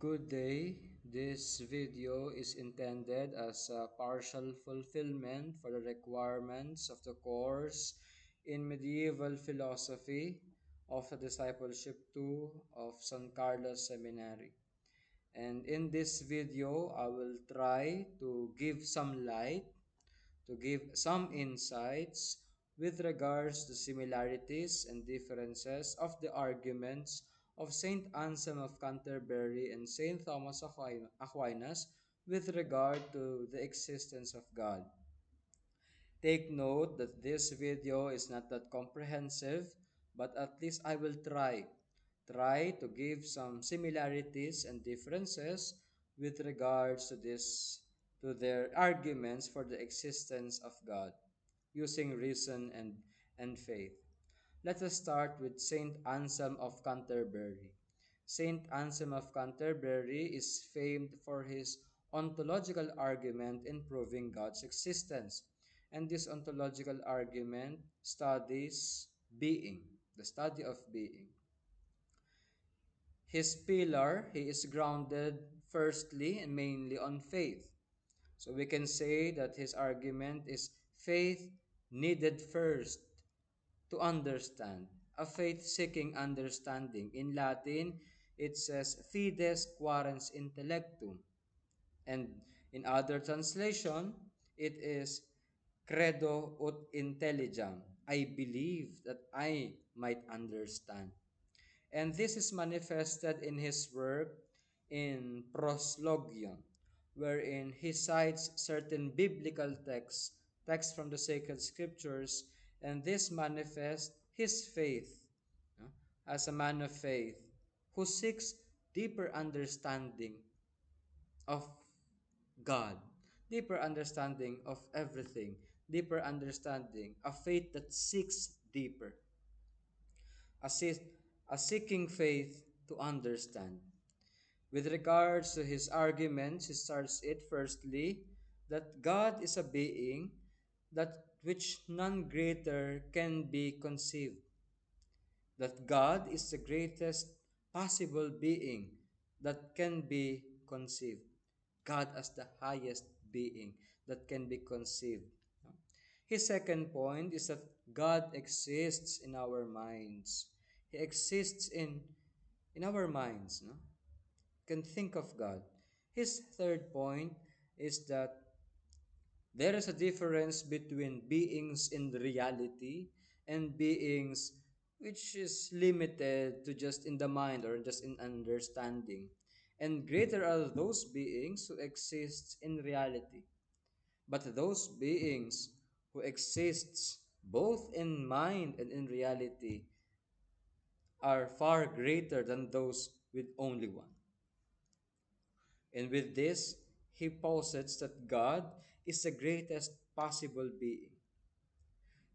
Good day. This video is intended as a partial fulfillment for the requirements of the course in medieval philosophy of the discipleship 2 of San Carlos Seminary. And in this video, I will try to give some light, to give some insights with regards to similarities and differences of the arguments of Saint Anselm of Canterbury and Saint Thomas Aquinas with regard to the existence of God. Take note that this video is not that comprehensive, but at least I will try to give some similarities and differences with regards to their arguments for the existence of God using reason and faith. Let us start with Saint Anselm of Canterbury. Saint Anselm of Canterbury is famed for his ontological argument in proving God's existence. And this ontological argument studies being, the study of being. His pillar, he is grounded firstly and mainly on faith. So we can say that his argument is faith needed first to understand, a faith seeking understanding. In Latin, it says fides quaerens intellectum. And in other translation, it is credo ut intelligam. I believe that I might understand. And this is manifested in his work in Proslogion, wherein he cites certain biblical texts from the sacred scriptures, and this manifests his faith, no, as a man of faith who seeks deeper understanding of God, deeper understanding of everything, deeper understanding, a faith that seeks deeper, a, se- a seeking faith to understand. With regards to his arguments, he starts it firstly that God is a being that which none greater can be conceived, that God is the greatest possible being that can be conceived. God as the highest being that can be conceived. His second point is that God exists in our minds. He exists in our minds. No? Can think of God. His third point is that there is a difference between beings in reality and beings which is limited to just in the mind or just in understanding. And greater are those beings who exist in reality. But those beings who exists both in mind and in reality are far greater than those with only one. And with this, he posits that God is the greatest possible being.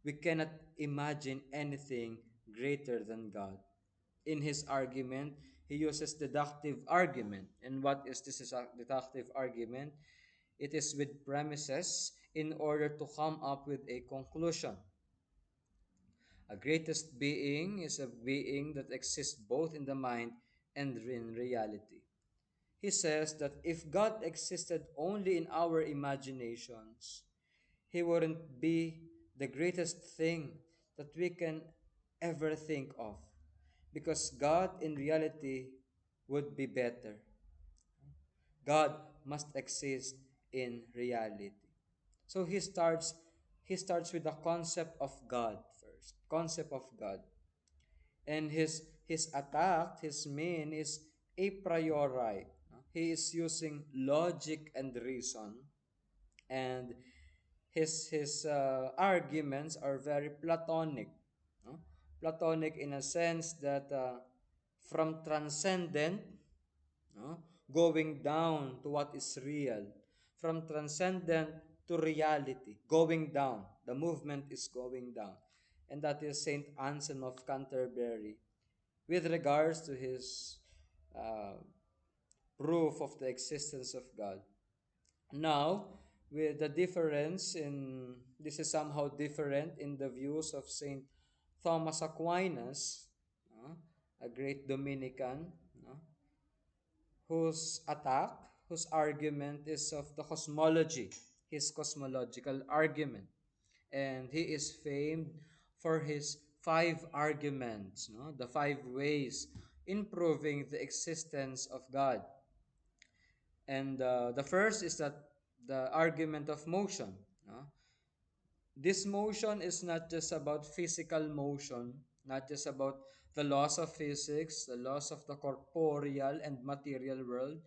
We cannot imagine anything greater than God. In his argument, he uses deductive argument. And what is this deductive argument? It is with premises in order to come up with a conclusion. A greatest being is a being that exists both in the mind and in reality. He says that if God existed only in our imaginations, he wouldn't be the greatest thing that we can ever think of. Because God in reality would be better. God must exist in reality. So he starts with the concept of God first. Concept of God. And his attack, his main is a priori. No? He is using logic and reason, and his arguments are very Platonic. No? Platonic in a sense that from transcendent, no, going down to what is real, from transcendent to reality, going down. The movement is going down, and that is Saint Anselm of Canterbury with regards to his uh, proof of the existence of God. Now, with the difference in this is somehow different in the views of Saint Thomas Aquinas, a great Dominican, whose attack, whose argument is of the cosmology, his cosmological argument. And he is famed for his five arguments, no? The five ways in proving the existence of God. And the first is that the argument of motion. No? This motion is not just about physical motion, not just about the laws of physics, the laws of the corporeal and material world,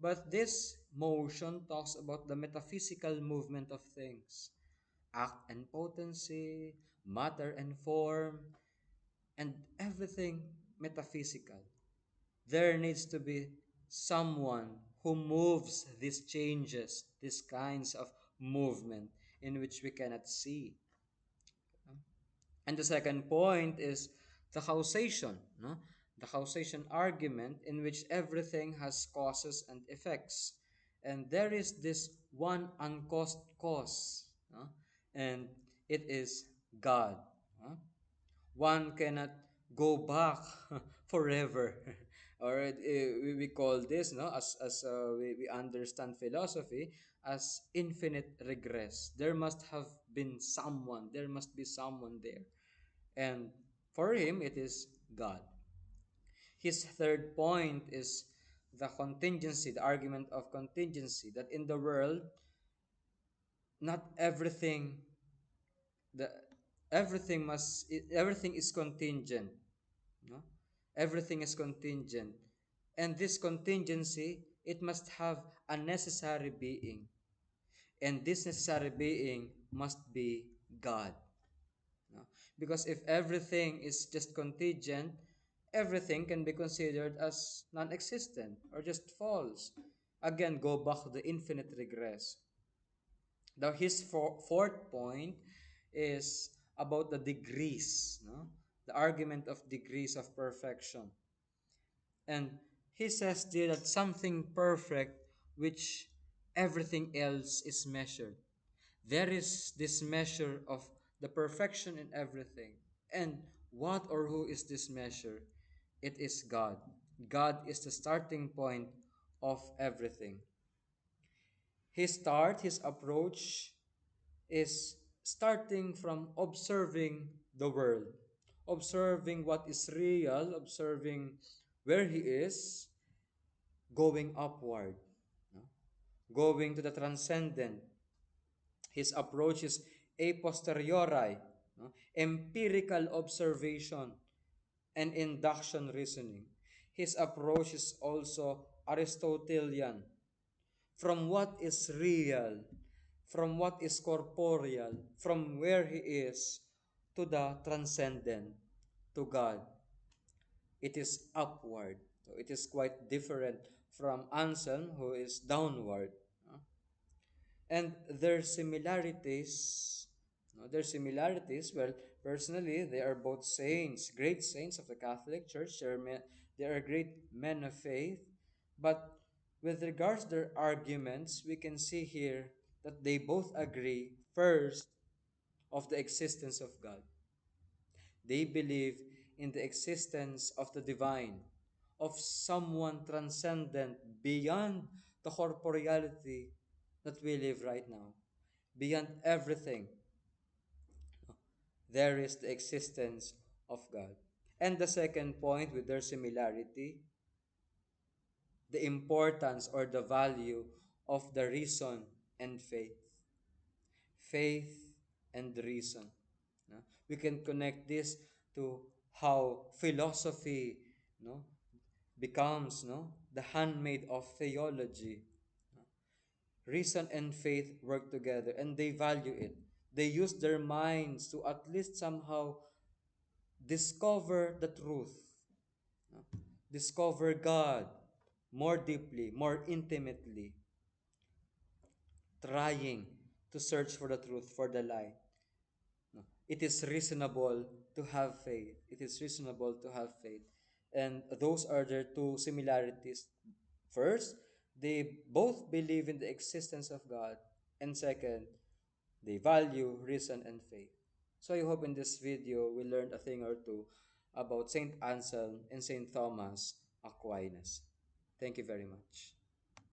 but this motion talks about the metaphysical movement of things, act and potency, matter and form, and everything metaphysical. There needs to be someone who moves these changes, these kinds of movement in which we cannot see. And the second point is the causation, no? The causation argument in which everything has causes and effects. And there is this one uncaused cause, no? And it is God. No? One cannot go back forever. Or we call this, no, as we understand philosophy, as infinite regress. There must have been someone, there must be someone there. And for him, it is God. His third point is the contingency, the argument of contingency, that in the world, not everything, the everything is contingent, no? Everything is contingent. And this contingency, it must have a necessary being. And this necessary being must be God. No? Because if everything is just contingent, everything can be considered as non existent or just false. Again, go back to the infinite regress. Now, his fourth point is about the degrees, no? The argument of degrees of perfection. And he says there that something perfect which everything else is measured. There is this measure of the perfection in everything. And what or who is this measure? It is God. God is the starting point of everything. His approach is starting from observing the world, observing what is real, observing where he is, going upward, no? Going to the transcendent. His approach is a posteriori, no? Empirical observation and induction reasoning. His approach is also Aristotelian. From what is real, from what is corporeal, from where he is, to the transcendent, to God. It is upward. So it is quite different from Anselm, who is downward. And their similarities, no, their similarities, well, personally, they are both saints, great saints of the Catholic Church. They are great men of faith. But with regards to their arguments, we can see here that they both agree, first, of the existence of God. They believe in the existence of the divine, of someone transcendent beyond the corporeality that we live right now. Beyond everything, there is the existence of God. And the second point with their similarity, the importance or the value of the reason and faith. Faith and reason. No? We can connect this to how philosophy, no, becomes, no, the handmaid of theology. Reason and faith work together and they value it. They use their minds to at least somehow discover the truth, no? Discover God more deeply, more intimately, trying to search for the truth, for the light. No? It is reasonable to have faith. It is reasonable to have faith. And those are their two similarities. First, they both believe in the existence of God. And second, they value reason and faith. So I hope in this video we learned a thing or two about Saint Anselm and Saint Thomas Aquinas. Thank you very much.